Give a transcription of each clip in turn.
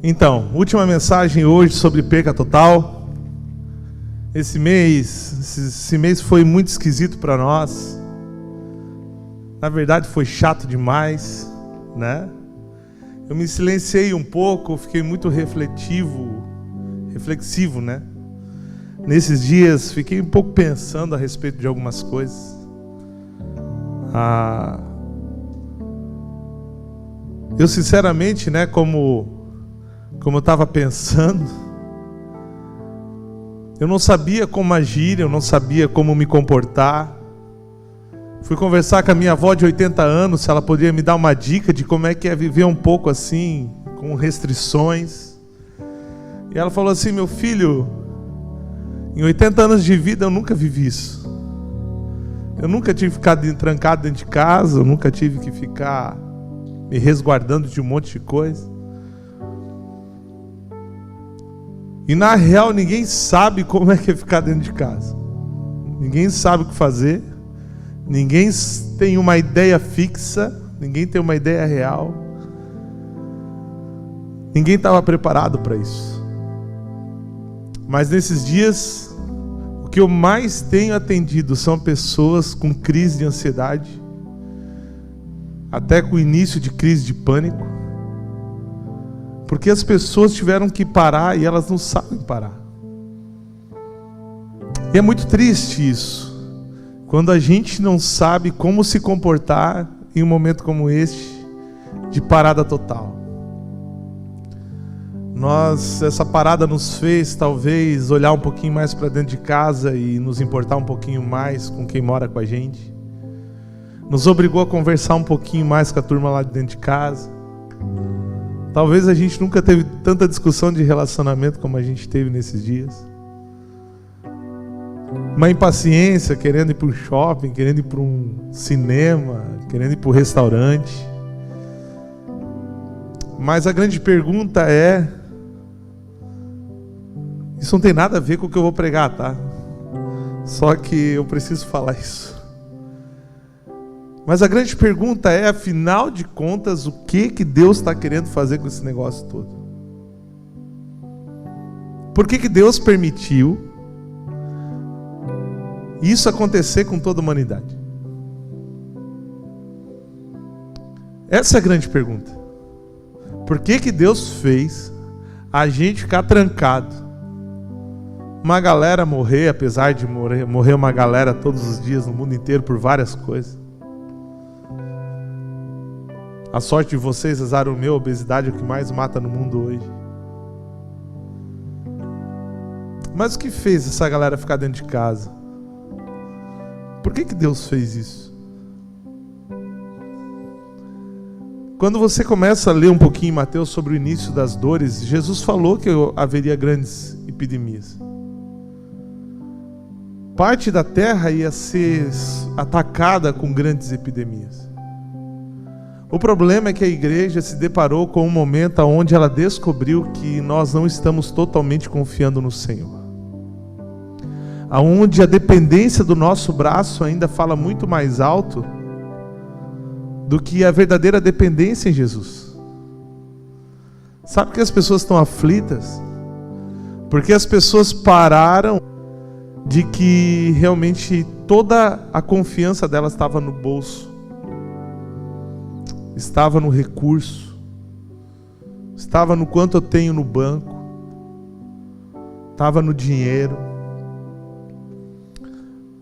Então, última mensagem hoje sobre perca total. Esse mês foi muito esquisito para nós. Na verdade foi chato demais, né? Eu me silenciei um pouco, fiquei muito reflexivo, né? Nesses dias fiquei um pouco pensando a respeito de algumas coisas. Eu sinceramente, né, como eu estava pensando, eu não sabia como agir, eu não sabia como me comportar. Fui conversar com a minha avó de 80 anos, se ela podia me dar uma dica de como é que é viver um pouco assim, com restrições. E ela falou assim: meu filho, em 80 anos de vida eu nunca vivi isso. Eu nunca tive que ficar trancado dentro de casa, eu nunca tive que ficar me resguardando de um monte de coisa. E na real ninguém sabe como é que é ficar dentro de casa. Ninguém sabe o que fazer. Ninguém tem uma ideia fixa. Ninguém tem uma ideia real. Ninguém estava preparado para isso. Mas nesses dias, o que eu mais tenho atendido são pessoas com crise de ansiedade, até com o início de crise de pânico, porque as pessoas tiveram que parar e elas não sabem parar. E é muito triste isso, quando a gente não sabe como se comportar em um momento como este, de parada total. Essa parada nos fez talvez olhar um pouquinho mais para dentro de casa e nos importar um pouquinho mais com quem mora com a gente. Nos obrigou a conversar um pouquinho mais com a turma lá de dentro de casa. Talvez a gente nunca teve tanta discussão de relacionamento como a gente teve nesses dias. Uma impaciência, querendo ir para um shopping, querendo ir para um cinema, querendo ir para um restaurante. Mas a grande pergunta é... Isso não tem nada a ver com o que eu vou pregar, tá? Só que eu preciso falar isso. Mas a grande pergunta é, afinal de contas, o que Deus está querendo fazer com esse negócio todo? Por que Deus permitiu isso acontecer com toda a humanidade? Essa é a grande pergunta. Por que Deus fez a gente ficar trancado? Uma galera morrer, apesar de morrer uma galera todos os dias no mundo inteiro por várias coisas. A sorte de vocês, azar o meu, a obesidade é o que mais mata no mundo hoje. Mas o que fez essa galera ficar dentro de casa? Por que Deus fez isso? Quando você começa a ler um pouquinho em Mateus sobre o início das dores, Jesus falou que haveria grandes epidemias. Parte da terra ia ser atacada com grandes epidemias. O problema é que a igreja se deparou com um momento onde ela descobriu que nós não estamos totalmente confiando no Senhor. Onde a dependência do nosso braço ainda fala muito mais alto do que a verdadeira dependência em Jesus. Sabe que as pessoas estão aflitas? Porque as pessoas pararam de que realmente toda a confiança delas estava no bolso. Estava no recurso, estava no quanto eu tenho no banco, estava no dinheiro.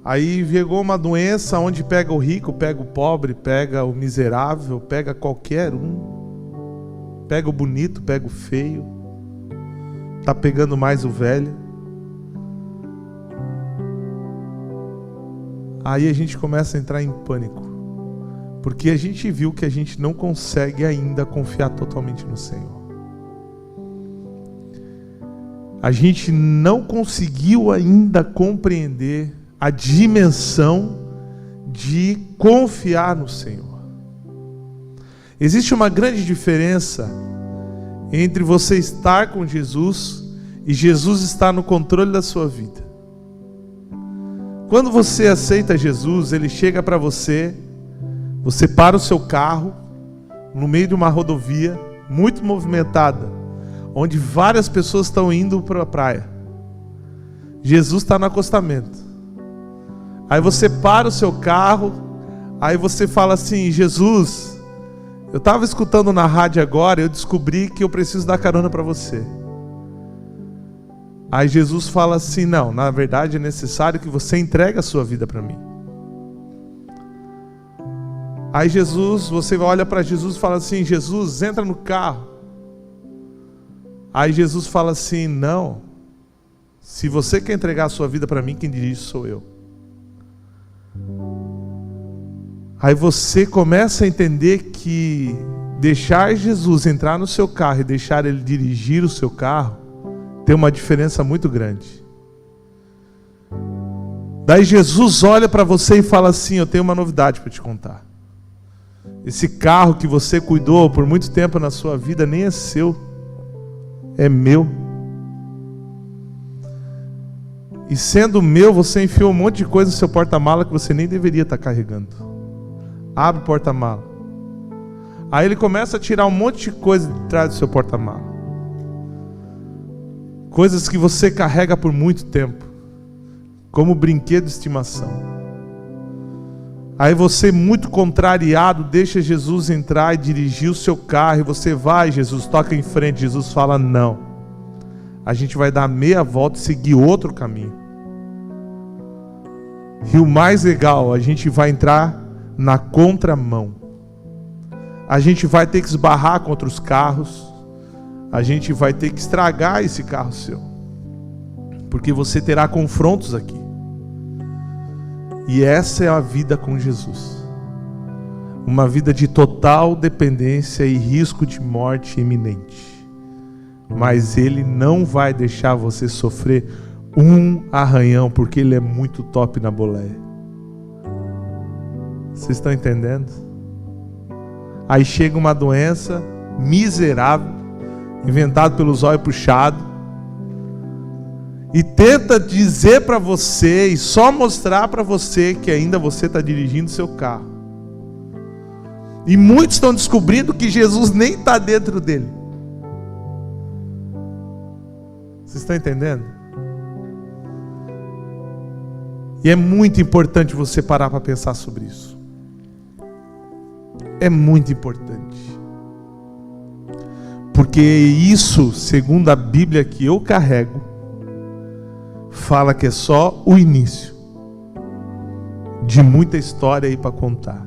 Aí chegou uma doença onde pega o rico, pega o pobre, pega o miserável, pega qualquer um, pega o bonito, pega o feio, está pegando mais o velho. Aí a gente começa a entrar em pânico. Porque a gente viu que a gente não consegue ainda confiar totalmente no Senhor. A gente não conseguiu ainda compreender a dimensão de confiar no Senhor. Existe uma grande diferença entre você estar com Jesus e Jesus estar no controle da sua vida. Quando você aceita Jesus, Ele chega para você, você para o seu carro no meio de uma rodovia muito movimentada, onde várias pessoas estão indo para a praia. Jesus está no acostamento. Aí você para o seu carro, aí você fala assim: Jesus, eu estava escutando na rádio agora, eu descobri que eu preciso dar carona para você. Aí Jesus fala assim: não, na verdade é necessário que você entregue a sua vida para mim. Aí você olha para Jesus e fala assim: Jesus, entra no carro. Aí Jesus fala assim: não, se você quer entregar a sua vida para mim, quem dirige sou eu. Aí você começa a entender que deixar Jesus entrar no seu carro e deixar Ele dirigir o seu carro tem uma diferença muito grande. Daí Jesus olha para você e fala assim: eu tenho uma novidade para te contar. Esse carro que você cuidou por muito tempo na sua vida nem é seu, é meu. E sendo meu, você enfiou um monte de coisa no seu porta-mala que você nem deveria estar carregando. Abre o porta-mala. Aí ele começa a tirar um monte de coisa de trás do seu porta-mala. Coisas que você carrega por muito tempo, como brinquedo de estimação. Aí você, muito contrariado, deixa Jesus entrar e dirigir o seu carro. E você vai, Jesus, toca em frente. Jesus fala: não, a gente vai dar meia volta e seguir outro caminho. E o mais legal, a gente vai entrar na contramão. A gente vai ter que esbarrar contra os carros. A gente vai ter que estragar esse carro seu, porque você terá confrontos aqui. E essa é a vida com Jesus. Uma vida de total dependência e risco de morte iminente. Mas Ele não vai deixar você sofrer um arranhão, porque Ele é muito top na boleia. Vocês estão entendendo? Aí chega uma doença miserável, inventado pelo zóio puxado, e tenta dizer para você e só mostrar para você que ainda você está dirigindo seu carro. E muitos estão descobrindo que Jesus nem está dentro dele. Vocês estão entendendo? E é muito importante você parar para pensar sobre isso. É muito importante. Porque isso, segundo a Bíblia que eu carrego, fala que é só o início de muita história aí para contar.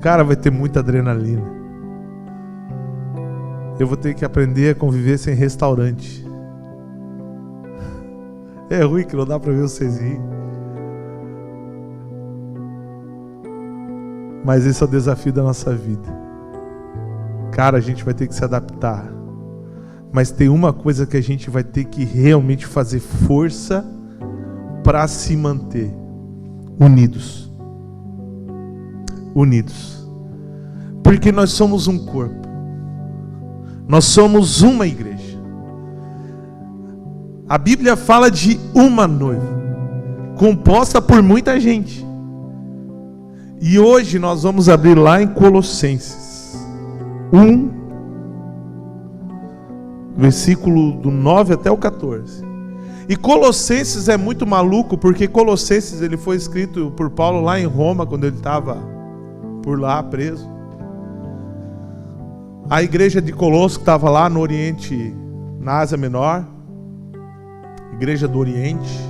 Cara, vai ter muita adrenalina. Eu vou ter que aprender a conviver sem restaurante. É ruim que não dá para ver vocês rirem. Mas esse é o desafio da nossa vida. Cara, a gente vai ter que se adaptar. Mas tem uma coisa que a gente vai ter que realmente fazer força para se manter unidos. Unidos. Porque nós somos um corpo. Nós somos uma igreja. A Bíblia fala de uma noiva, composta por muita gente. E hoje nós vamos abrir lá em Colossenses 1, versículo do 9 até o 14. E Colossenses é muito maluco, porque Colossenses ele foi escrito por Paulo lá em Roma, quando ele estava por lá preso. A igreja de Colosso, que estava lá no Oriente, na Ásia Menor, igreja do Oriente.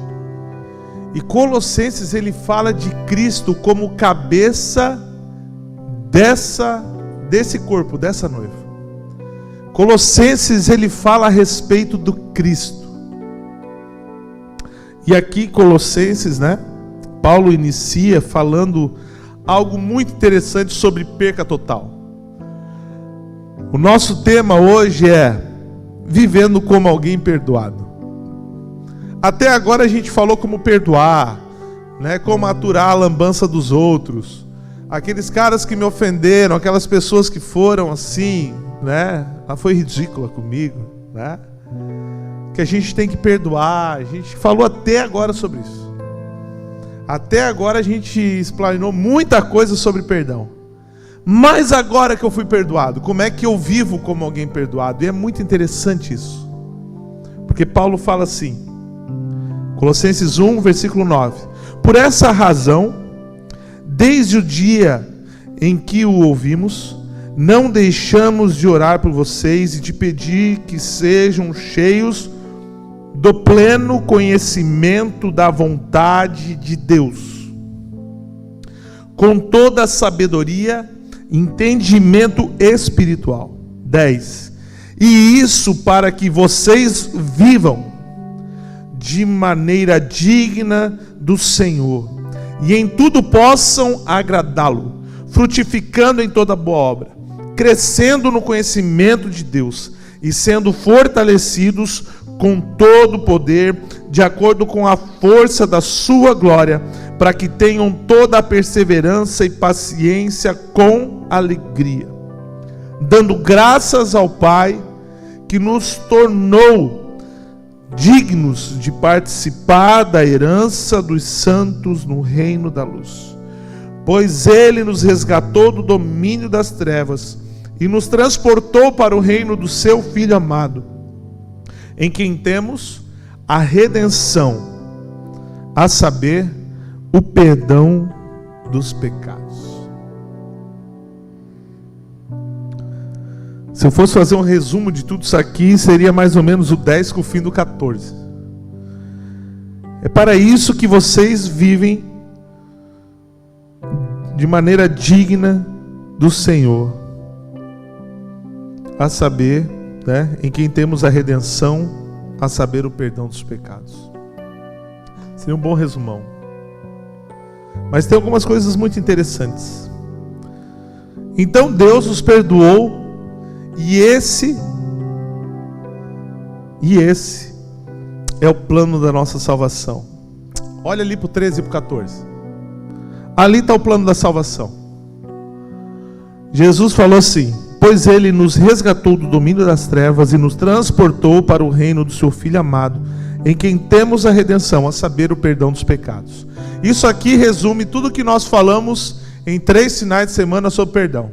E Colossenses ele fala de Cristo como cabeça desse corpo, dessa noiva. Colossenses ele fala a respeito do Cristo. E aqui Colossenses, Paulo inicia falando algo muito interessante sobre perca total. O nosso tema hoje é vivendo como alguém perdoado. Até agora a gente falou como perdoar, como aturar a lambança dos outros. Aqueles caras que me ofenderam, aquelas pessoas que foram assim, ela foi ridícula comigo, que a gente tem que perdoar. A gente falou até agora sobre isso. Até agora a gente explanou muita coisa sobre perdão. Mas agora que eu fui perdoado, como é que eu vivo como alguém perdoado? E é muito interessante isso. Porque Paulo fala assim, Colossenses 1, versículo 9: por essa razão, desde o dia em que o ouvimos, não deixamos de orar por vocês e de pedir que sejam cheios do pleno conhecimento da vontade de Deus, com toda a sabedoria, entendimento espiritual. 10. E isso para que vocês vivam de maneira digna do Senhor, e em tudo possam agradá-lo, frutificando em toda boa obra, crescendo no conhecimento de Deus e sendo fortalecidos com todo o poder, de acordo com a força da sua glória, para que tenham toda a perseverança e paciência com alegria, dando graças ao Pai, que nos tornou dignos de participar da herança dos santos no reino da luz. Pois Ele nos resgatou do domínio das trevas e nos transportou para o reino do seu Filho amado, em quem temos a redenção, a saber, o perdão dos pecados. Se eu fosse fazer um resumo de tudo isso aqui, seria mais ou menos o 10 com o fim do 14. É para isso que vocês vivem de maneira digna do Senhor, a saber, em quem temos a redenção, a saber, o perdão dos pecados. Seria um bom resumão. Mas tem algumas coisas muito interessantes. Então Deus nos perdoou, e esse é o plano da nossa salvação. Olha ali para o 13 e para o 14. Ali está o plano da salvação. Jesus falou assim: pois Ele nos resgatou do domínio das trevas e nos transportou para o reino do seu Filho amado, em quem temos a redenção, a saber, o perdão dos pecados. Isso aqui resume tudo que nós falamos em 3 finais de semana sobre perdão.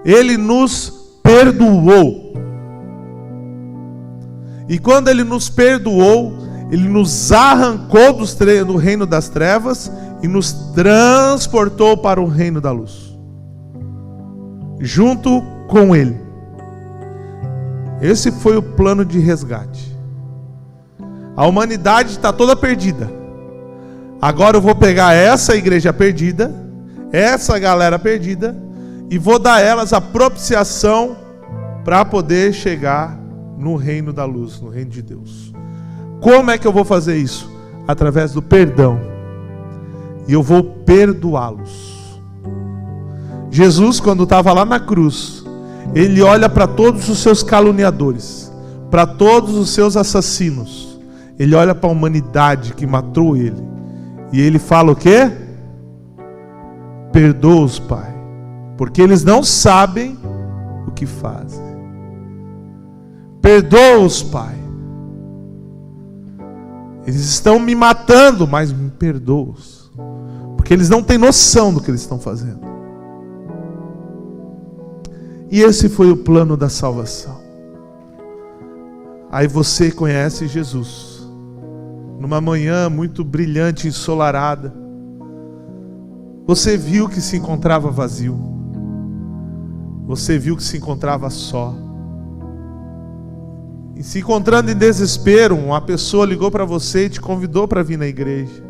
Ele nos perdoou. E quando Ele nos perdoou, Ele nos arrancou do reino das trevas e nos transportou para o reino da luz, junto com Ele. Esse foi o plano de resgate. A humanidade está toda perdida. Agora eu vou pegar essa igreja perdida, essa galera perdida, e vou dar a elas a propiciação para poder chegar no reino da luz, no reino de Deus. Como é que eu vou fazer isso? Através do perdão. E eu vou perdoá-los. Jesus, quando estava lá na cruz, Ele olha para todos os seus caluniadores, para todos os seus assassinos. Ele olha para a humanidade que matou Ele, e Ele fala o quê? Perdoa-os, Pai, porque eles não sabem o que fazem. Perdoa-os, Pai. Eles estão me matando, mas me perdoa-os, porque eles não têm noção do que eles estão fazendo. E esse foi o plano da salvação. Aí você conhece Jesus, numa manhã muito brilhante, ensolarada. Você viu que se encontrava vazio. Você viu que se encontrava só. E se encontrando em desespero, uma pessoa ligou para você e te convidou para vir na igreja.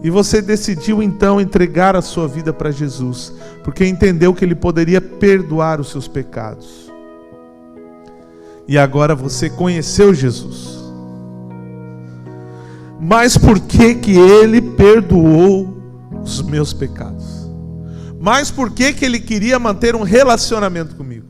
E você decidiu então entregar a sua vida para Jesus, porque entendeu que Ele poderia perdoar os seus pecados. E agora você conheceu Jesus. Mas por que que Ele perdoou os meus pecados? Mas por que que Ele queria manter um relacionamento comigo?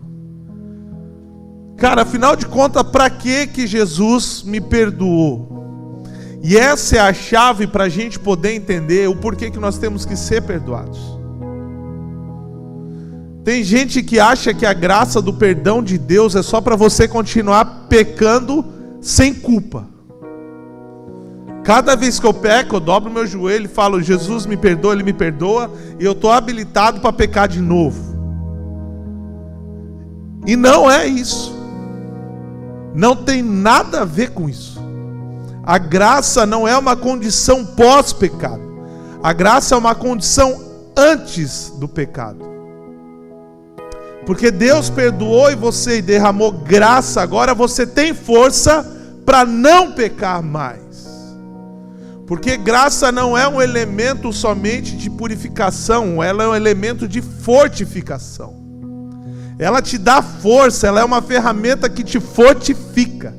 Cara, afinal de contas, para que Jesus me perdoou? E essa é a chave para a gente poder entender o porquê que nós temos que ser perdoados. Tem gente que acha que a graça do perdão de Deus é só para você continuar pecando sem culpa. Cada vez que eu peco, eu dobro meu joelho e falo: Jesus me perdoa, Ele me perdoa, e eu estou habilitado para pecar de novo. E não é isso. Não tem nada a ver com isso. A graça não é uma condição pós-pecado. A graça é uma condição antes do pecado. Porque Deus perdoou você e derramou graça, agora você tem força para não pecar mais. Porque graça não é um elemento somente de purificação, ela é um elemento de fortificação. Ela te dá força, ela é uma ferramenta que te fortifica.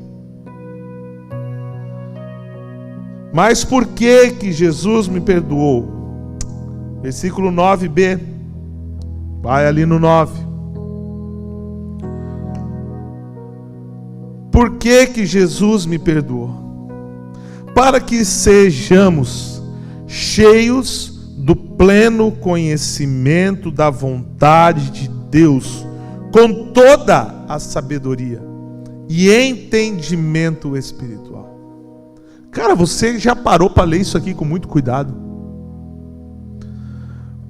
Mas por que Jesus me perdoou? Versículo 9b. Vai ali no 9. Por que Jesus me perdoou? Para que sejamos cheios do pleno conhecimento da vontade de Deus, com toda a sabedoria e entendimento espiritual. Cara, você já parou para ler isso aqui com muito cuidado?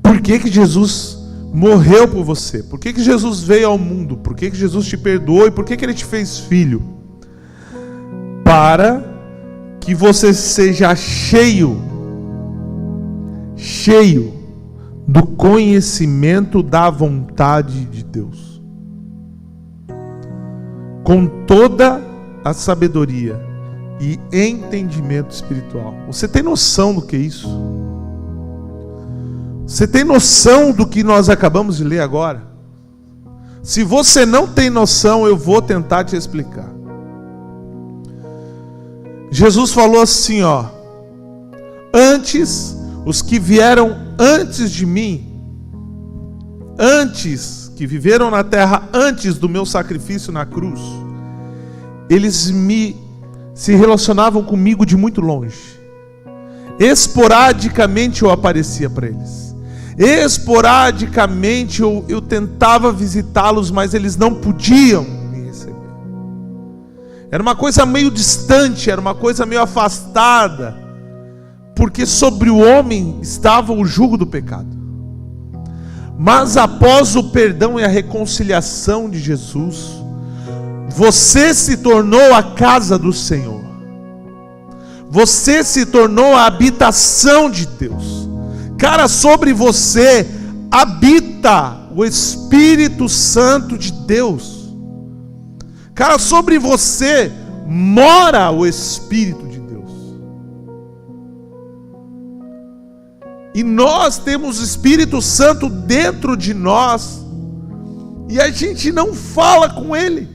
Por que Jesus morreu por você? Por que Jesus veio ao mundo? Por que Jesus te perdoou? E por que Ele te fez filho? Para que você seja cheio do conhecimento da vontade de Deus, com toda a sabedoria e entendimento espiritual. Você tem noção do que é isso? Você tem noção do que nós acabamos de ler agora? Se você não tem noção, eu vou tentar te explicar. Jesus falou assim, ó: antes, os que vieram antes de mim, que viveram na terra antes do meu sacrifício na cruz, eles se relacionavam comigo de muito longe. Esporadicamente eu aparecia para eles. Esporadicamente eu tentava visitá-los, mas eles não podiam me receber. Era uma coisa meio distante, era uma coisa meio afastada, porque sobre o homem estava o jugo do pecado. Mas após o perdão e a reconciliação de Jesus, você se tornou a casa do Senhor. Você se tornou a habitação de Deus. Cara, sobre você habita o Espírito Santo de Deus. Cara, sobre você mora o Espírito de Deus. E nós temos o Espírito Santo dentro de nós, e a gente não fala com Ele.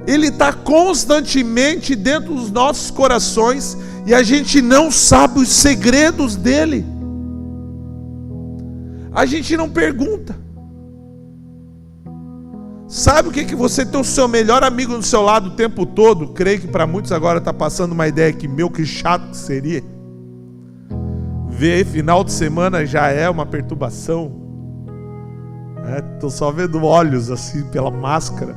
Ele está constantemente dentro dos nossos corações, e a gente não sabe os segredos dele. A gente não pergunta. Sabe o que você tem o seu melhor amigo do seu lado o tempo todo? Creio que para muitos agora está passando uma ideia que que chato que seria. Ver final de semana já é uma perturbação. Estou só vendo olhos assim pela máscara.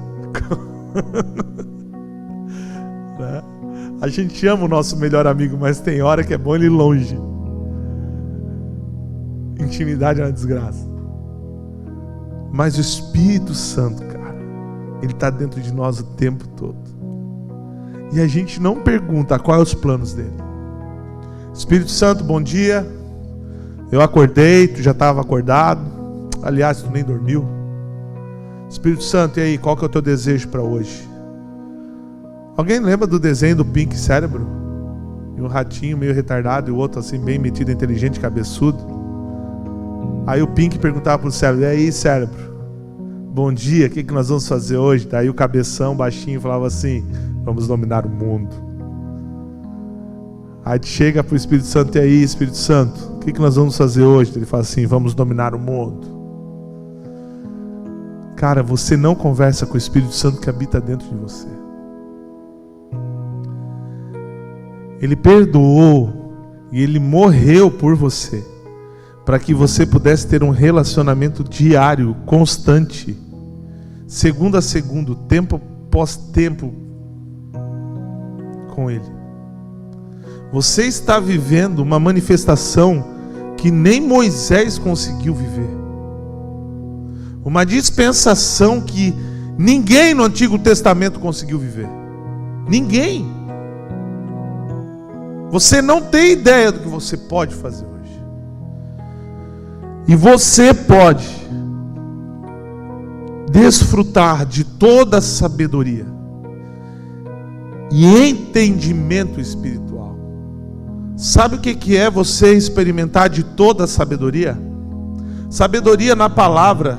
A gente ama o nosso melhor amigo, mas tem hora que é bom ele ir longe. Intimidade é uma desgraça. Mas o Espírito Santo, cara, ele está dentro de nós o tempo todo. E a gente não pergunta quais os planos dele. Espírito Santo, bom dia. Eu acordei, tu já estava acordado. Aliás, tu nem dormiu. Espírito Santo, e aí, qual que é o teu desejo para hoje? Alguém lembra do desenho do Pink Cérebro? E um ratinho meio retardado e o outro assim bem metido, inteligente, cabeçudo. Aí o Pink perguntava pro cérebro: e aí, cérebro, bom dia, o que nós vamos fazer hoje? Daí o cabeção baixinho falava assim: vamos dominar o mundo. Aí chega pro Espírito Santo: e aí, Espírito Santo, o que nós vamos fazer hoje? Ele fala assim: vamos dominar o mundo. Cara, você não conversa com o Espírito Santo que habita dentro de você. Ele perdoou e Ele morreu por você, para que você pudesse ter um relacionamento diário, constante, segundo a segundo, tempo após tempo, com Ele. Você está vivendo uma manifestação que nem Moisés conseguiu viver. Uma dispensação que ninguém no Antigo Testamento conseguiu viver. Ninguém. Você não tem ideia do que você pode fazer hoje. E você pode desfrutar de toda a sabedoria e entendimento espiritual. Sabe o que é você experimentar de toda a sabedoria? Sabedoria na palavra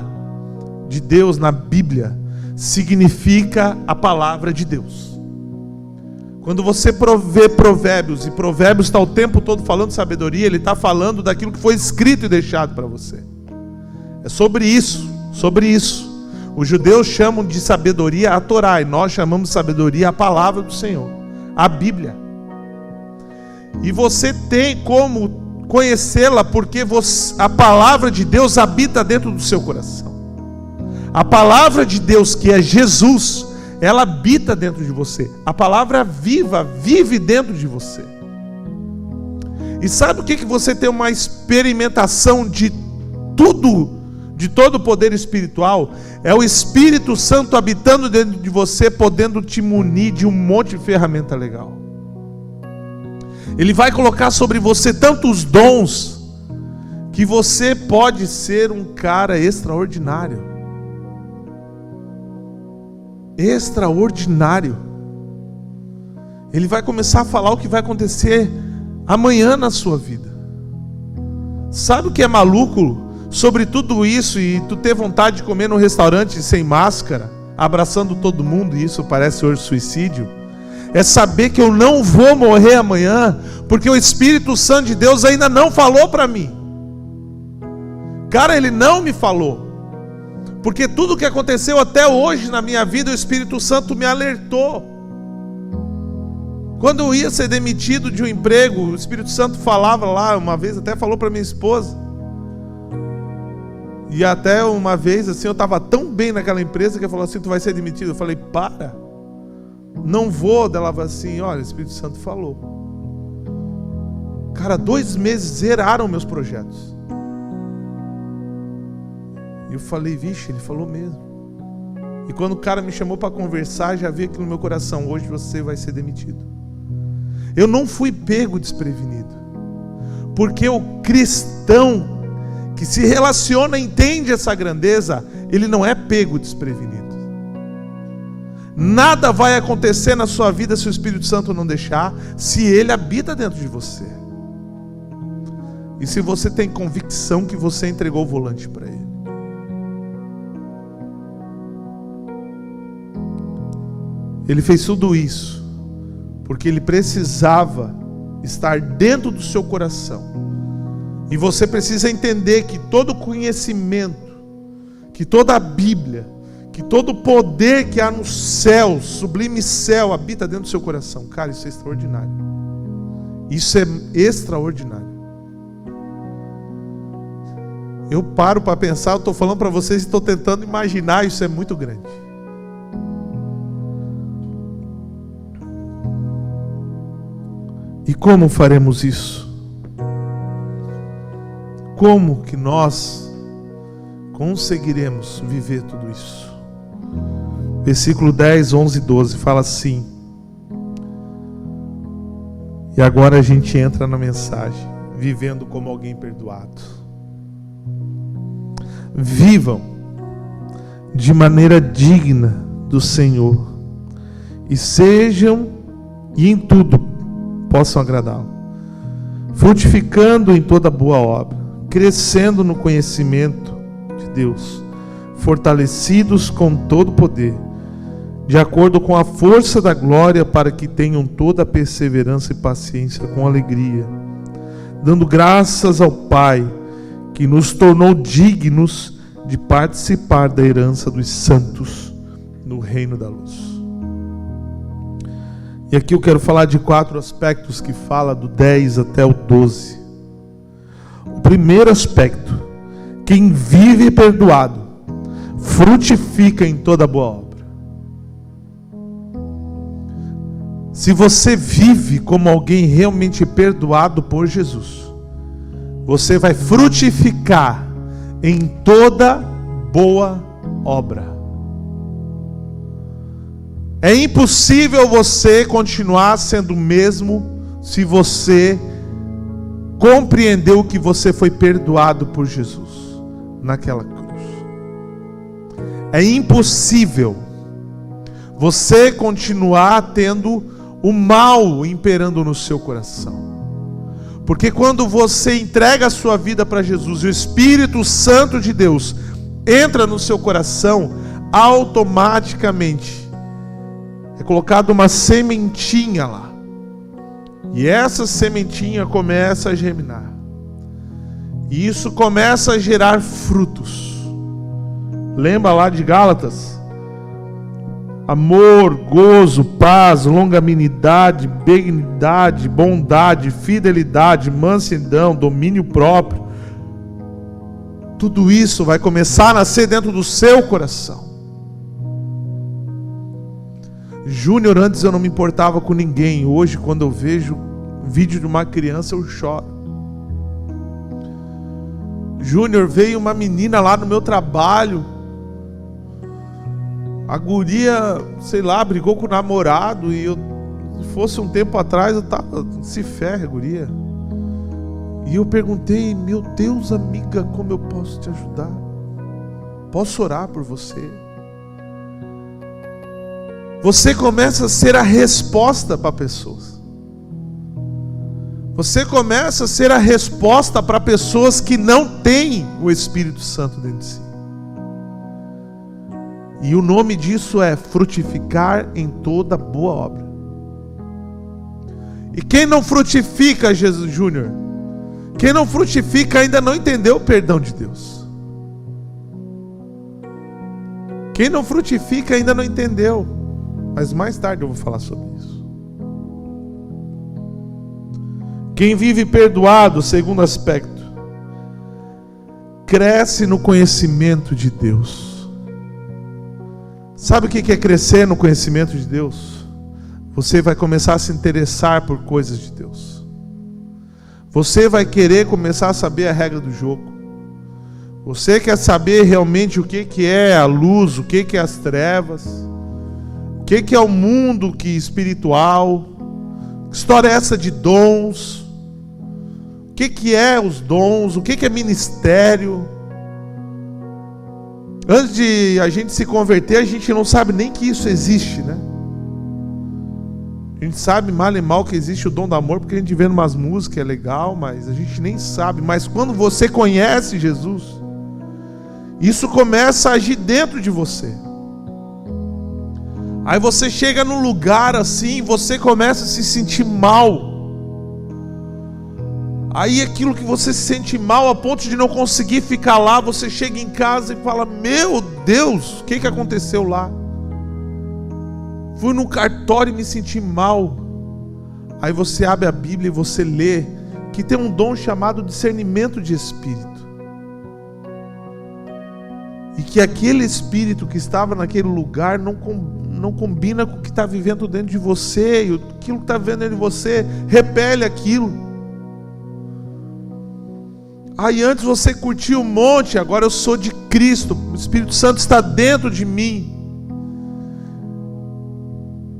de Deus, na Bíblia, significa a palavra de Deus. Quando você vê Provérbios, e Provérbios está o tempo todo falando de sabedoria, ele está falando daquilo que foi escrito e deixado para você. É sobre isso, sobre isso. Os judeus chamam de sabedoria a Torá, e nós chamamos de sabedoria a palavra do Senhor, a Bíblia. E você tem como conhecê-la porque a palavra de Deus habita dentro do seu coração. A palavra de Deus, que é Jesus, ela habita dentro de você. A palavra viva vive dentro de você. E sabe o que você tem uma experimentação de tudo, de todo o poder espiritual? É o Espírito Santo habitando dentro de você, podendo te munir de um monte de ferramenta legal. Ele vai colocar sobre você tantos dons que você pode ser um cara extraordinário. Extraordinário. Ele vai começar a falar o que vai acontecer amanhã na sua vida. Sabe o que é maluco sobre tudo isso e tu ter vontade de comer no restaurante sem máscara, abraçando todo mundo, e isso parece hoje suicídio? É saber que eu não vou morrer amanhã, porque o Espírito Santo de Deus ainda não falou para mim. Cara, ele não me falou. Porque tudo que aconteceu até hoje na minha vida, o Espírito Santo me alertou. Quando eu ia ser demitido de um emprego, o Espírito Santo falava lá, uma vez até falou para minha esposa. E até uma vez assim, eu estava tão bem naquela empresa que ele falou assim: tu vai ser demitido. Eu falei: para, não vou. Ela falou assim: olha, o Espírito Santo falou. Cara, 2 meses zeraram meus projetos. E eu falei: vixe, ele falou mesmo. E quando o cara me chamou para conversar, já vi aquilo no meu coração: hoje você vai ser demitido. Eu não fui pego desprevenido, porque o cristão que se relaciona, entende essa grandeza, ele não é pego desprevenido. Nada vai acontecer na sua vida se o Espírito Santo não deixar, se ele habita dentro de você. E se você tem convicção que você entregou o volante para ele. Ele fez tudo isso porque ele precisava estar dentro do seu coração. E você precisa entender que todo conhecimento, que toda a Bíblia, que todo o poder que há no céu, sublime céu, habita dentro do seu coração. Cara, isso é extraordinário. Isso é extraordinário. Eu paro para pensar, eu estou falando para vocês e estou tentando imaginar, isso é muito grande. E como faremos isso? Como que nós conseguiremos viver tudo isso? Versículo 10, 11 e 12 fala assim. E agora a gente entra na mensagem: vivendo como alguém perdoado. Vivam de maneira digna do Senhor, e sejam, e em tudo possam agradá-lo, frutificando em toda boa obra, crescendo no conhecimento de Deus, fortalecidos com todo poder, de acordo com a força da glória, para que tenham toda a perseverança e paciência com alegria, dando graças ao Pai, que nos tornou dignos de participar da herança dos santos no reino da luz. E aqui eu quero falar de 4 aspectos que fala do 10 até o 12. O primeiro aspecto: quem vive perdoado frutifica em toda boa obra. Se você vive como alguém realmente perdoado por Jesus, você vai frutificar em toda boa obra. É impossível você continuar sendo o mesmo se você compreendeu que você foi perdoado por Jesus naquela cruz. É impossível você continuar tendo o mal imperando no seu coração. Porque quando você entrega a sua vida para Jesus, o Espírito Santo de Deus entra no seu coração, automaticamente é colocada uma sementinha lá. E essa sementinha começa a germinar. E isso começa a gerar frutos. Lembra lá de Gálatas? Amor, gozo, paz, longanimidade, benignidade, bondade, fidelidade, mansidão, domínio próprio. Tudo isso vai começar a nascer dentro do seu coração. Júnior, antes eu não me importava com ninguém. Hoje, quando eu vejo vídeo de uma criança, eu choro. Júnior, veio uma menina lá no meu trabalho. A guria, sei lá, brigou com o namorado. E se fosse um tempo atrás, eu tava, se ferra, guria. E eu perguntei, meu Deus, amiga, como eu posso te ajudar? Posso orar por você? Você começa a ser a resposta para pessoas. Você começa a ser a resposta para pessoas que não têm o Espírito Santo dentro de si. E o nome disso é frutificar em toda boa obra. E quem não frutifica, Jesus Júnior, quem não frutifica ainda não entendeu o perdão de Deus. Quem não frutifica ainda não entendeu. Mas mais tarde eu vou falar sobre isso. Quem vive perdoado, segundo aspecto, cresce no conhecimento de Deus. Sabe o que é crescer no conhecimento de Deus? Você vai começar a se interessar por coisas de Deus. Você vai querer começar a saber a regra do jogo. Você quer saber realmente o que é a luz, o que é as trevas, o que é o mundo espiritual, que história é essa de dons, o que é os dons, o que é ministério. Antes de a gente se converter, a gente não sabe nem que isso existe, né? A gente sabe mal e mal que existe o dom do amor, porque a gente vê em umas músicas, é legal, mas a gente nem sabe. Mas quando você conhece Jesus, isso começa a agir dentro de você. Aí você chega num lugar assim, você começa a se sentir mal. Aí aquilo que você se sente mal a ponto de não conseguir ficar lá, você chega em casa e fala, meu Deus, o que aconteceu lá? Fui no cartório e me senti mal. Aí você abre a Bíblia e você lê que tem um dom chamado discernimento de espírito. E que aquele espírito que estava naquele lugar não combina com o que está vivendo dentro de você. E aquilo que está vivendo dentro de você repele aquilo. Aí antes você curtia um monte, agora eu sou de Cristo. O Espírito Santo está dentro de mim.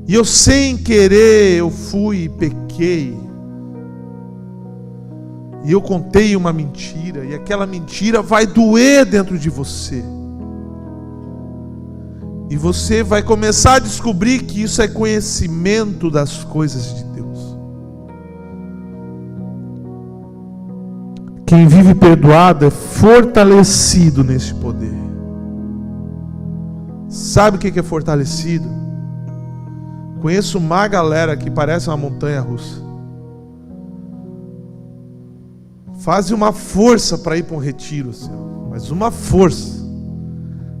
E eu sem querer, eu fui e pequei. E eu contei uma mentira. E aquela mentira vai doer dentro de você. E você vai começar a descobrir que isso é conhecimento das coisas de Deus. Quem vive perdoado é fortalecido nesse poder. Sabe o que é fortalecido? Conheço uma galera que parece uma montanha russa. Faz uma força para ir para um retiro, assim, mas uma força.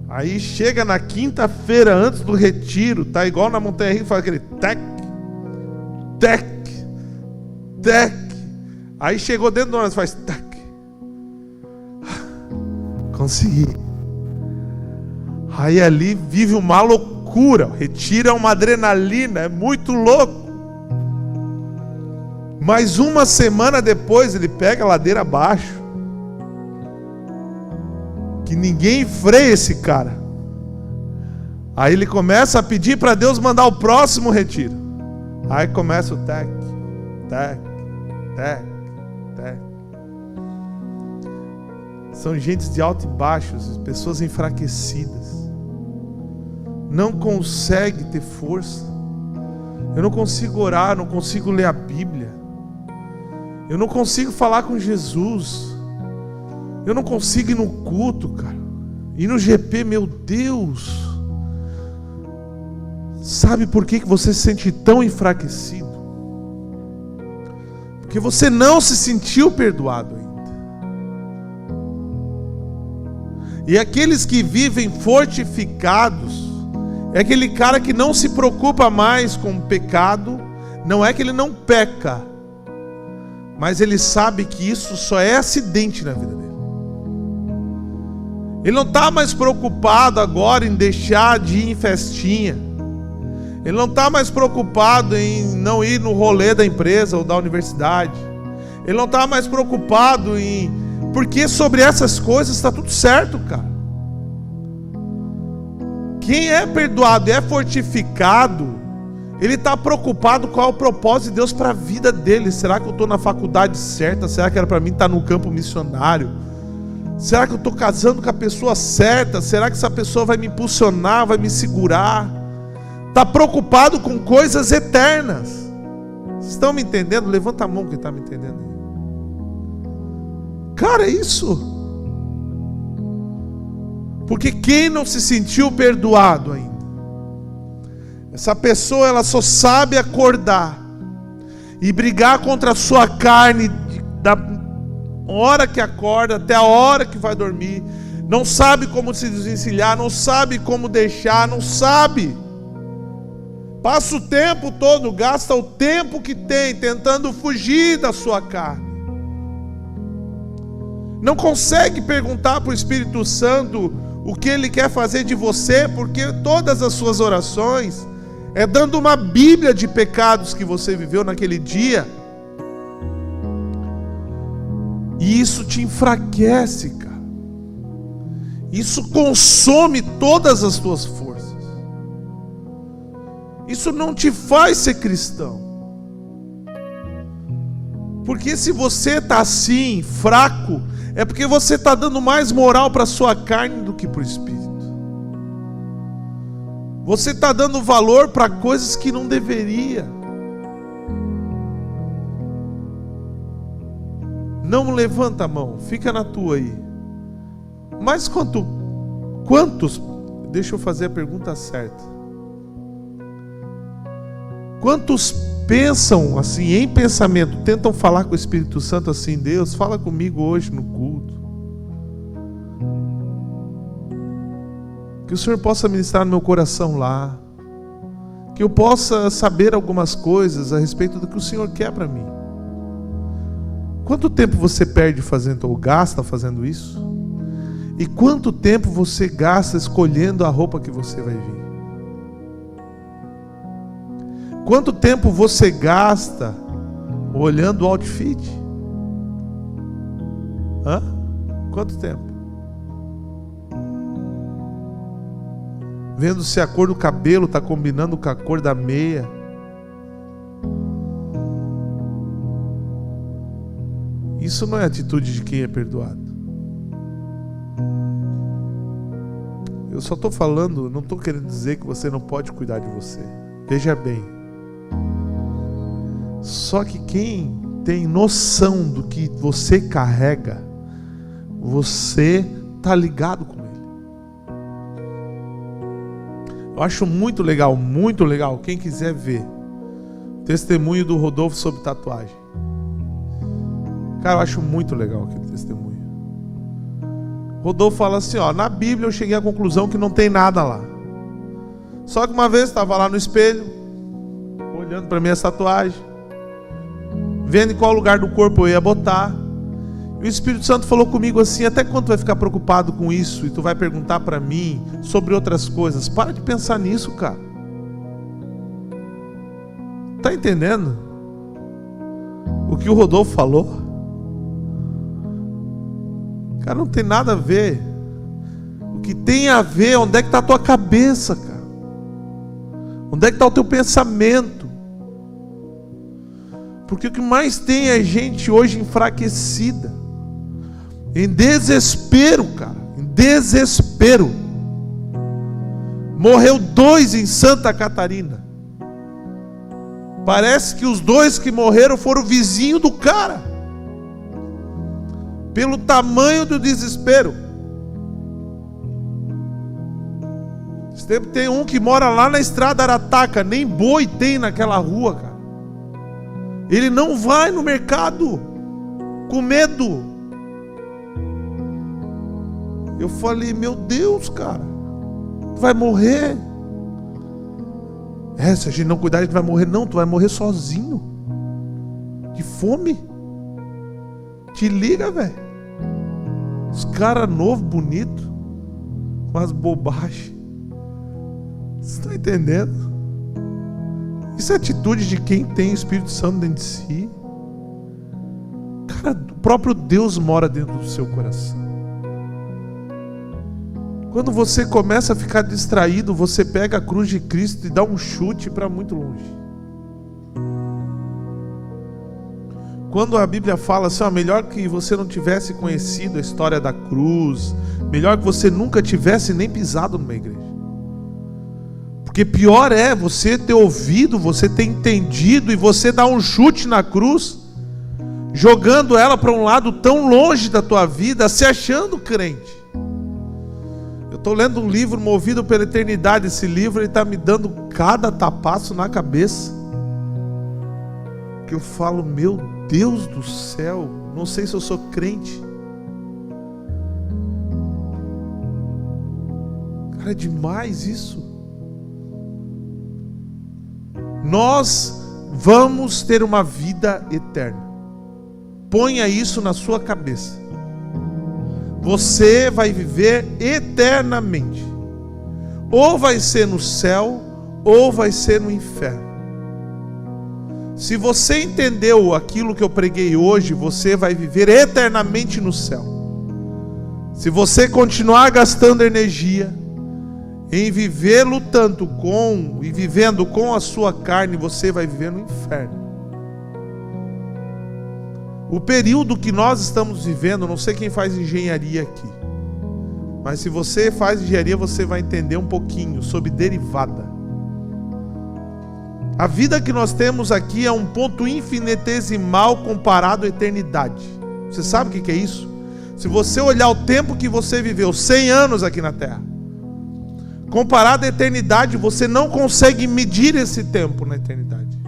Aí chega na quinta-feira antes do retiro, tá igual na montanha russa, faz aquele tec, tec, tec. Aí chegou dentro do ônibus, faz tec. Consegui. Aí ali vive uma loucura. O retiro é uma adrenalina, é muito louco. Mas uma semana depois ele pega a ladeira abaixo, que ninguém freia esse cara. Aí ele começa a pedir para Deus mandar o próximo retiro. Aí começa o tec, tec, tec, tec. São gentes de alto e baixos, pessoas enfraquecidas. Não consegue ter força. Eu não consigo orar, não consigo ler a Bíblia. Eu não consigo falar com Jesus. Eu não consigo ir no culto, cara. Ir no GP, meu Deus. Sabe por que você se sente tão enfraquecido? Porque você não se sentiu perdoado ainda. E aqueles que vivem fortificados é aquele cara que não se preocupa mais com o pecado. Não é que ele não peca, mas ele sabe que isso só é acidente na vida dele. Ele não está mais preocupado agora em deixar de ir em festinha. Ele não está mais preocupado em não ir no rolê da empresa ou da universidade. Ele não está mais preocupado em... Porque sobre essas coisas está tudo certo, cara. Quem é perdoado e é fortificado, ele está preocupado qual é o propósito de Deus para a vida dele. Será que eu estou na faculdade certa? Será que era para mim estar no campo missionário? Será que eu estou casando com a pessoa certa? Será que essa pessoa vai me impulsionar, vai me segurar? Está preocupado com coisas eternas. Vocês estão me entendendo? Levanta a mão quem está me entendendo. Cara, é isso. Porque quem não se sentiu perdoado ainda, essa pessoa ela só sabe acordar e brigar contra a sua carne da hora que acorda até a hora que vai dormir. Não sabe como se desvencilhar, não sabe como deixar, não sabe. Passa o tempo todo, gasta o tempo que tem tentando fugir da sua carne. Não consegue perguntar para o Espírito Santo o que Ele quer fazer de você, porque todas as suas orações é dando uma bíblia de pecados que você viveu naquele dia. E isso te enfraquece, cara. Isso consome todas as tuas forças. Isso não te faz ser cristão. Porque se você está assim, fraco, é porque você está dando mais moral para a sua carne do que para o Espírito. Você está dando valor para coisas que não deveria. Não levanta a mão, fica na tua aí. Mas quantos, deixa eu fazer a pergunta certa. Quantos pensam assim, em pensamento, tentam falar com o Espírito Santo assim: Deus, fala comigo hoje no culto. Que o Senhor possa ministrar no meu coração lá. Que eu possa saber algumas coisas a respeito do que o Senhor quer para mim. Quanto tempo você perde fazendo ou gasta fazendo isso? E quanto tempo você gasta escolhendo a roupa que você vai vir? Quanto tempo você gasta olhando o outfit? Hã? Quanto tempo? Vendo se a cor do cabelo está combinando com a cor da meia. Isso não é atitude de quem é perdoado. Eu só estou falando, não estou querendo dizer que você não pode cuidar de você. Veja bem. Só que quem tem noção do que você carrega, você está ligado com ele. Eu acho muito legal, quem quiser ver testemunho do Rodolfo sobre tatuagem. Cara, eu acho muito legal aquele testemunho. Rodolfo fala assim, ó, na Bíblia eu cheguei à conclusão que não tem nada lá. Só que uma vez estava lá no espelho, olhando para minha tatuagem, vendo em qual lugar do corpo eu ia botar. E o Espírito Santo falou comigo assim: até quando tu vai ficar preocupado com isso e tu vai perguntar para mim sobre outras coisas? Para de pensar nisso, cara. Tá entendendo? o que o Rodolfo falou, cara, não tem nada a ver. O que tem a ver é onde é que está a tua cabeça, cara. Onde é que está o teu pensamento. Porque o que mais tem é gente hoje enfraquecida, em desespero, cara, em desespero. Morreu 2 em Santa Catarina. Parece que os 2 que morreram foram vizinho do cara, pelo tamanho do desespero. Esse tempo tem um que mora lá na Estrada Arataca, nem boi tem naquela rua, cara. Ele não vai no mercado com medo. Eu falei, meu Deus, cara, tu vai morrer. Se a gente não cuidar, a gente vai morrer. Não, tu vai morrer sozinho, de fome. Te liga, velho. Os caras novos, bonitos, com as bobagens. Vocês estão entendendo? Isso é atitude de quem tem o Espírito Santo dentro de si. Cara, o próprio Deus mora dentro do seu coração. Quando você começa a ficar distraído, você pega a cruz de Cristo e dá um chute para muito longe. Quando a Bíblia fala assim, melhor que você não tivesse conhecido a história da cruz, melhor que você nunca tivesse nem pisado numa igreja. Porque pior é você ter ouvido, você ter entendido e você dar um chute na cruz, jogando ela para um lado tão longe da tua vida, se achando crente. Eu estou lendo um livro, Movido pela Eternidade. Esse livro está me dando cada tapaço na cabeça, que eu falo, meu Deus do céu, não sei se eu sou crente. Cara, é demais isso. Nós vamos ter uma vida eterna. Ponha isso na sua cabeça. Você vai viver eternamente. Ou vai ser no céu, ou vai ser no inferno. Se você entendeu aquilo que eu preguei hoje, você vai viver eternamente no céu. Se você continuar gastando energia em viver lutando com e vivendo com a sua carne, você vai viver no inferno. O período que nós estamos vivendo, não sei quem faz engenharia aqui, mas se você faz engenharia, você vai entender um pouquinho sobre derivada. A vida que nós temos aqui é um ponto infinitesimal comparado à eternidade. Você sabe o que é isso? Se você olhar o tempo que você viveu, 100 anos aqui na Terra, comparado à eternidade, você não consegue medir esse tempo na eternidade.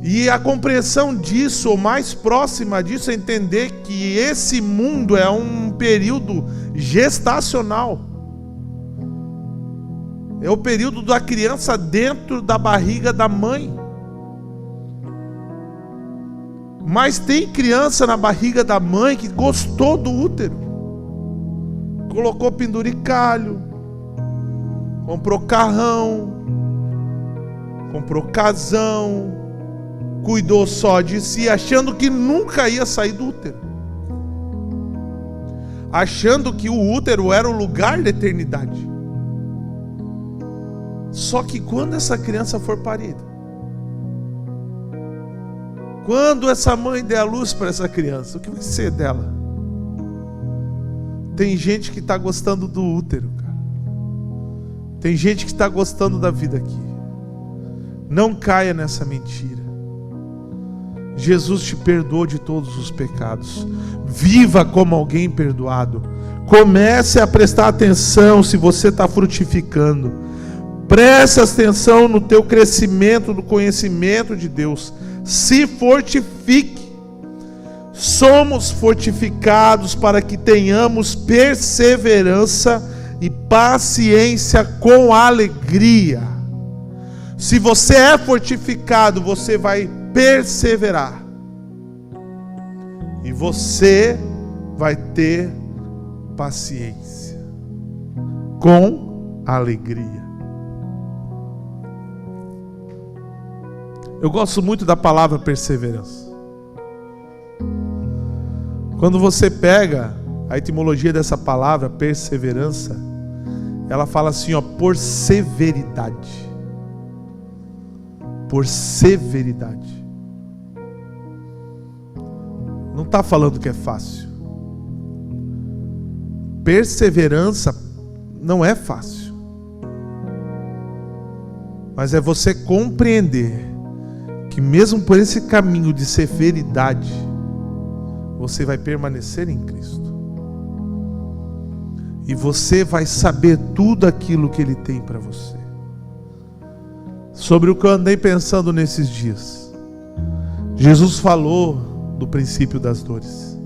E a compreensão disso, ou mais próxima disso, é entender que esse mundo é um período gestacional. É o período da criança dentro da barriga da mãe. Mas tem criança na barriga da mãe que gostou do útero. Colocou penduricalho, comprou carrão, comprou casão, cuidou só de si, achando que nunca ia sair do útero. Achando que o útero era o lugar da eternidade. Só que quando essa criança for parida, quando essa mãe der a luz para essa criança, o que vai ser dela? Tem gente que está gostando do útero, cara. Tem gente que está gostando da vida aqui. Não caia nessa mentira. Jesus te perdoou de todos os pecados. Viva como alguém perdoado. Comece a prestar atenção se você está frutificando. Preste atenção no teu crescimento, no conhecimento de Deus. Se fortifique. Somos fortificados para que tenhamos perseverança e paciência com alegria. Se você é fortificado, você vai perseverar. E você vai ter paciência com alegria. Eu gosto muito da palavra perseverança. Quando você pega a etimologia dessa palavra, perseverança, ela fala assim, ó, por severidade. Por severidade. Não está falando que é fácil. Perseverança não é fácil. Mas é você compreender que mesmo por esse caminho de severidade, você vai permanecer em Cristo. E você vai saber tudo aquilo que Ele tem para você. Sobre o que eu andei pensando nesses dias. Jesus falou do princípio das dores.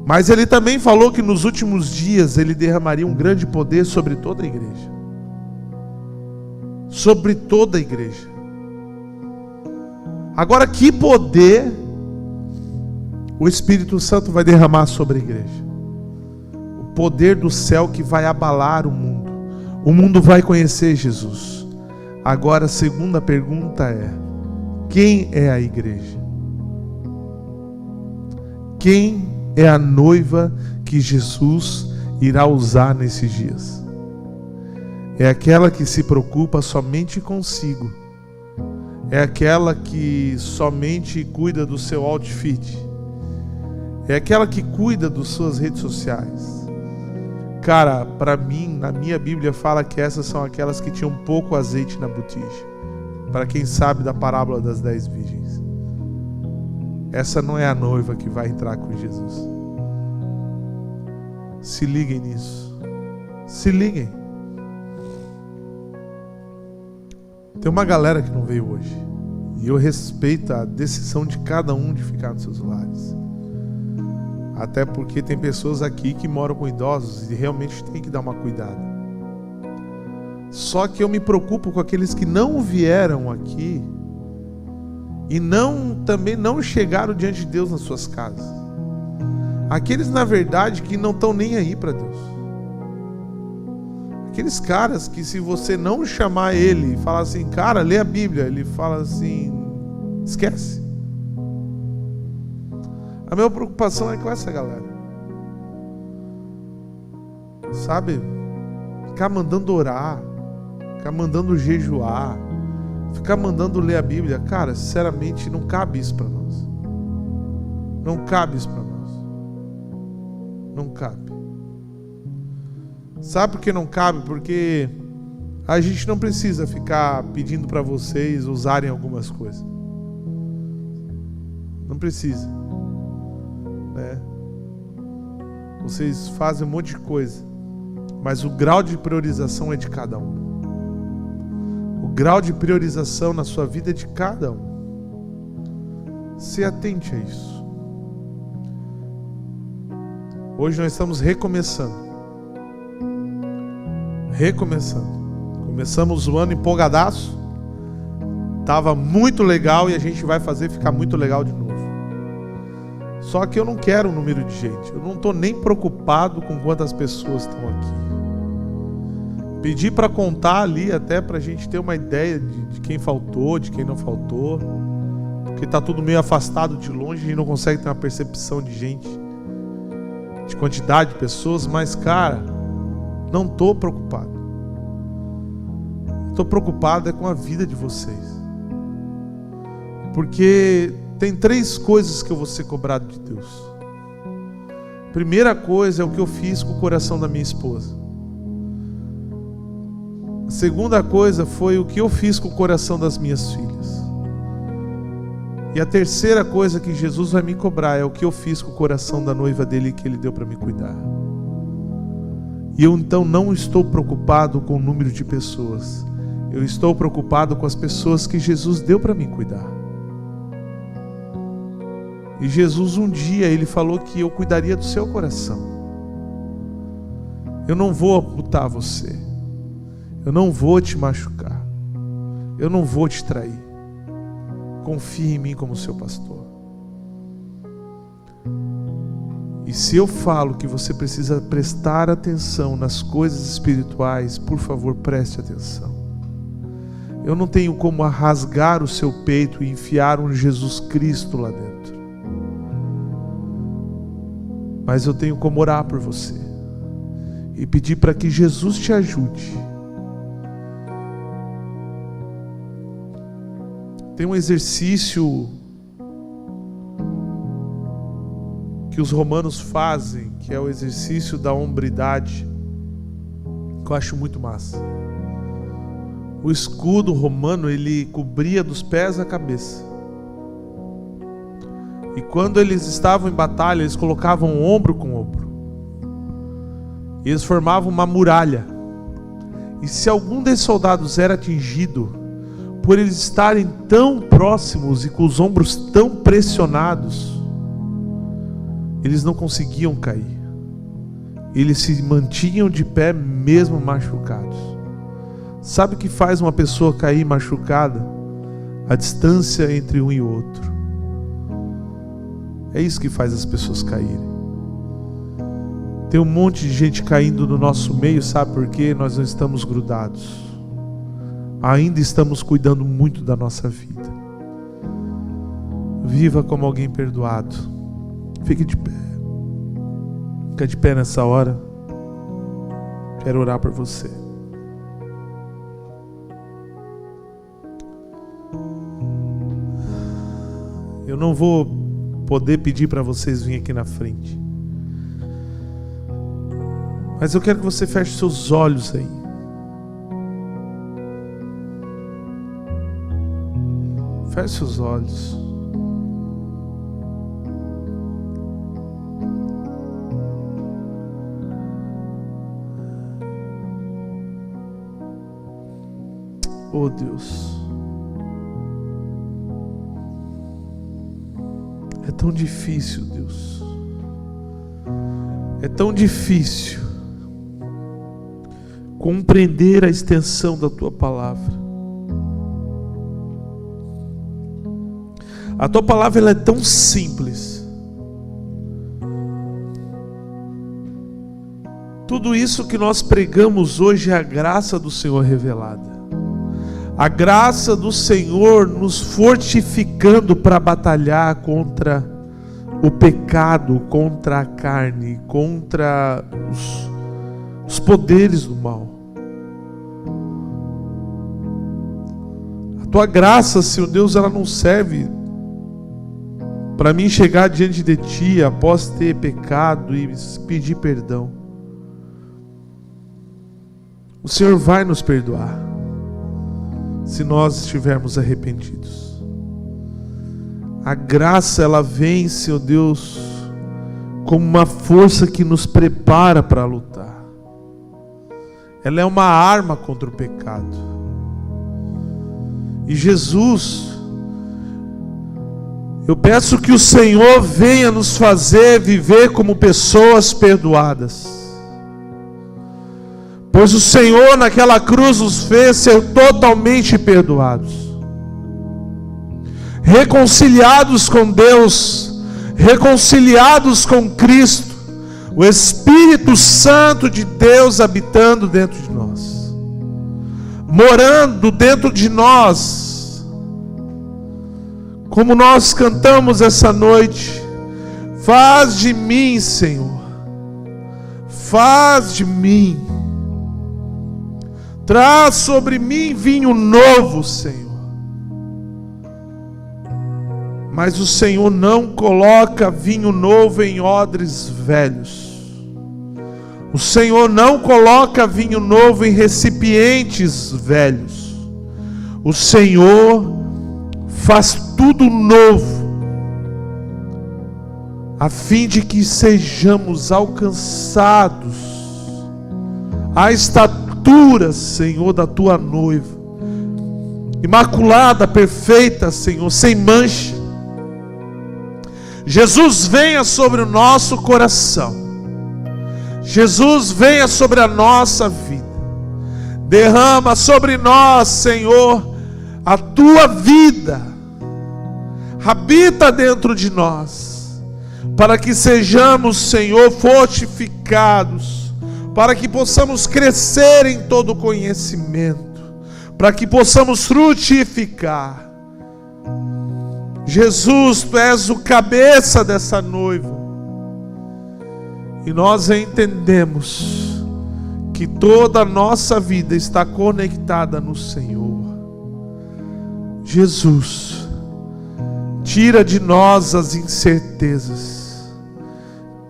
Mas Ele também falou que nos últimos dias Ele derramaria um grande poder sobre toda a igreja. Sobre toda a igreja. Agora, que poder o Espírito Santo vai derramar sobre a igreja? O poder do céu que vai abalar o mundo. O mundo vai conhecer Jesus. Agora a segunda pergunta é: quem é a igreja? Quem é a noiva que Jesus irá usar nesses dias? É aquela que se preocupa somente consigo. É aquela que somente cuida do seu outfit. É aquela que cuida das suas redes sociais. Cara, para mim, na minha Bíblia fala que essas são aquelas que tinham pouco azeite na botija. Para quem sabe da parábola das 10 virgens. Essa não é a noiva que vai entrar com Jesus. Se liguem nisso. Se liguem. Tem uma galera que não veio hoje. E eu respeito a decisão de cada um de ficar nos seus lares. Até porque tem pessoas aqui que moram com idosos e realmente tem que dar uma cuidada. Só que eu me preocupo com aqueles que não vieram aqui e também não chegaram diante de Deus nas suas casas. Aqueles, na verdade, que não estão nem aí para Deus. Aqueles caras que, se você não chamar ele e falar assim, cara, lê a Bíblia, ele fala assim, esquece. A minha preocupação é com essa galera. Sabe? Ficar mandando orar, ficar mandando jejuar, ficar mandando ler a Bíblia. Cara, sinceramente, não cabe isso para nós. Não cabe isso para nós. Não cabe. Sabe por que não cabe? Porque a gente não precisa ficar pedindo para vocês usarem algumas coisas. Não precisa. Né? Vocês fazem um monte de coisa, mas o grau de priorização é de cada um. O grau de priorização na sua vida é de cada um. Se atente a isso. Hoje nós estamos recomeçando. Começamos o ano empolgadaço. Tava muito legal e a gente vai fazer ficar muito legal de novo. Só que eu não quero um número de gente. Eu não estou nem preocupado com quantas pessoas estão aqui. Pedi para contar ali até para a gente ter uma ideia de quem faltou, de quem não faltou. Porque está tudo meio afastado de longe, a gente não consegue ter uma percepção de gente, de quantidade de pessoas. Mas, cara, não estou preocupado. Estou preocupado é com a vida de vocês. Porque tem 3 coisas que eu vou ser cobrado de Deus. Primeira coisa é o que eu fiz com o coração da minha esposa. A segunda coisa foi o que eu fiz com o coração das minhas filhas. E a terceira coisa que Jesus vai me cobrar é o que eu fiz com o coração da noiva dele que ele deu para me cuidar. E eu então não estou preocupado com o número de pessoas. Eu estou preocupado com as pessoas que Jesus deu para mim cuidar. E Jesus um dia, ele falou que eu cuidaria do seu coração. Eu não vou amputar você. Eu não vou te machucar. Eu não vou te trair. Confie em mim como seu pastor. E se eu falo que você precisa prestar atenção nas coisas espirituais, por favor, preste atenção. Eu não tenho como rasgar o seu peito e enfiar um Jesus Cristo lá dentro. Mas eu tenho como orar por você e pedir para que Jesus te ajude. Tem um exercício que os romanos fazem, que é o exercício da hombridade, que eu acho muito massa. O escudo romano, ele cobria dos pés à cabeça. E quando eles estavam em batalha, eles colocavam ombro com ombro. E eles formavam uma muralha. E se algum desses soldados era atingido, por eles estarem tão próximos e com os ombros tão pressionados, eles não conseguiam cair. Eles se mantinham de pé mesmo machucados. Sabe o que faz uma pessoa cair machucada? A distância entre um e outro. É isso que faz as pessoas caírem. Tem um monte de gente caindo no nosso meio, sabe por quê? Nós não estamos grudados. Ainda estamos cuidando muito da nossa vida. Viva como alguém perdoado. Fique de pé. Fica de pé nessa hora. Quero orar por você. Eu não vou poder pedir para vocês virem aqui na frente, mas eu quero que você feche seus olhos aí. Feche seus olhos. Oh Deus, é tão difícil, Deus. É tão difícil compreender a extensão da Tua palavra. A Tua palavra ela é tão simples. Tudo isso que nós pregamos hoje é a graça do Senhor revelada. A graça do Senhor nos fortificando para batalhar contra o pecado, contra a carne, contra os poderes do mal. A Tua graça, Senhor Deus, ela não serve para mim chegar diante de Ti após ter pecado e pedir perdão. O Senhor vai nos perdoar se nós estivermos arrependidos. A graça, ela vem, Senhor Deus, como uma força que nos prepara para lutar. Ela é uma arma contra o pecado. E Jesus, eu peço que o Senhor venha nos fazer viver como pessoas perdoadas. Pois o Senhor naquela cruz nos fez ser totalmente perdoados. Reconciliados com Deus, reconciliados com Cristo, o Espírito Santo de Deus habitando dentro de nós, morando dentro de nós, como nós cantamos essa noite. Faz de mim, Senhor, faz de mim, traz sobre mim vinho novo, Senhor. Mas o Senhor não coloca vinho novo em odres velhos. O Senhor não coloca vinho novo em recipientes velhos. O Senhor faz tudo novo, a fim de que sejamos alcançados à estatura, Senhor, da Tua noiva, imaculada, perfeita, Senhor, sem mancha. Jesus, venha sobre o nosso coração. Jesus, venha sobre a nossa vida. Derrama sobre nós, Senhor, a Tua vida. Habita dentro de nós, para que sejamos, Senhor, fortificados, para que possamos crescer em todo conhecimento, para que possamos frutificar. Jesus, Tu és o cabeça dessa noiva, e nós entendemos que toda a nossa vida está conectada no Senhor. Jesus, tira de nós as incertezas,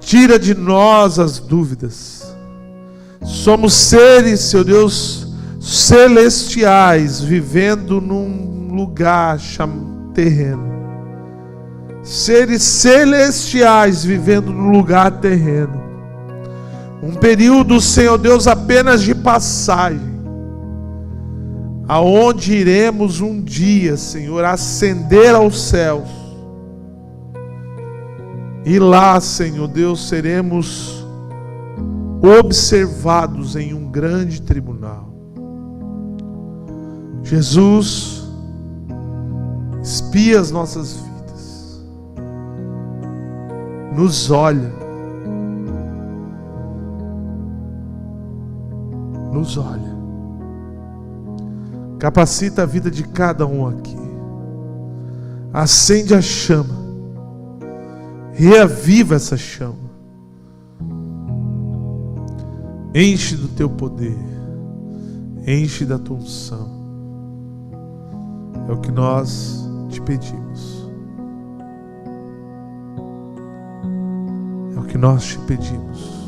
tira de nós as dúvidas. Somos seres, Seu Deus, celestiais, vivendo num lugar terreno. Seres celestiais vivendo num lugar terreno. Um período, Senhor Deus, apenas de passagem, aonde iremos um dia, Senhor, ascender aos céus. E lá, Senhor Deus, seremos observados em um grande tribunal. Jesus, espia as nossas vidas, nos olha, capacita a vida de cada um aqui, acende a chama, reaviva essa chama, enche do Teu poder, enche da Tua unção. É o que nós Te pedimos, é o que nós Te pedimos.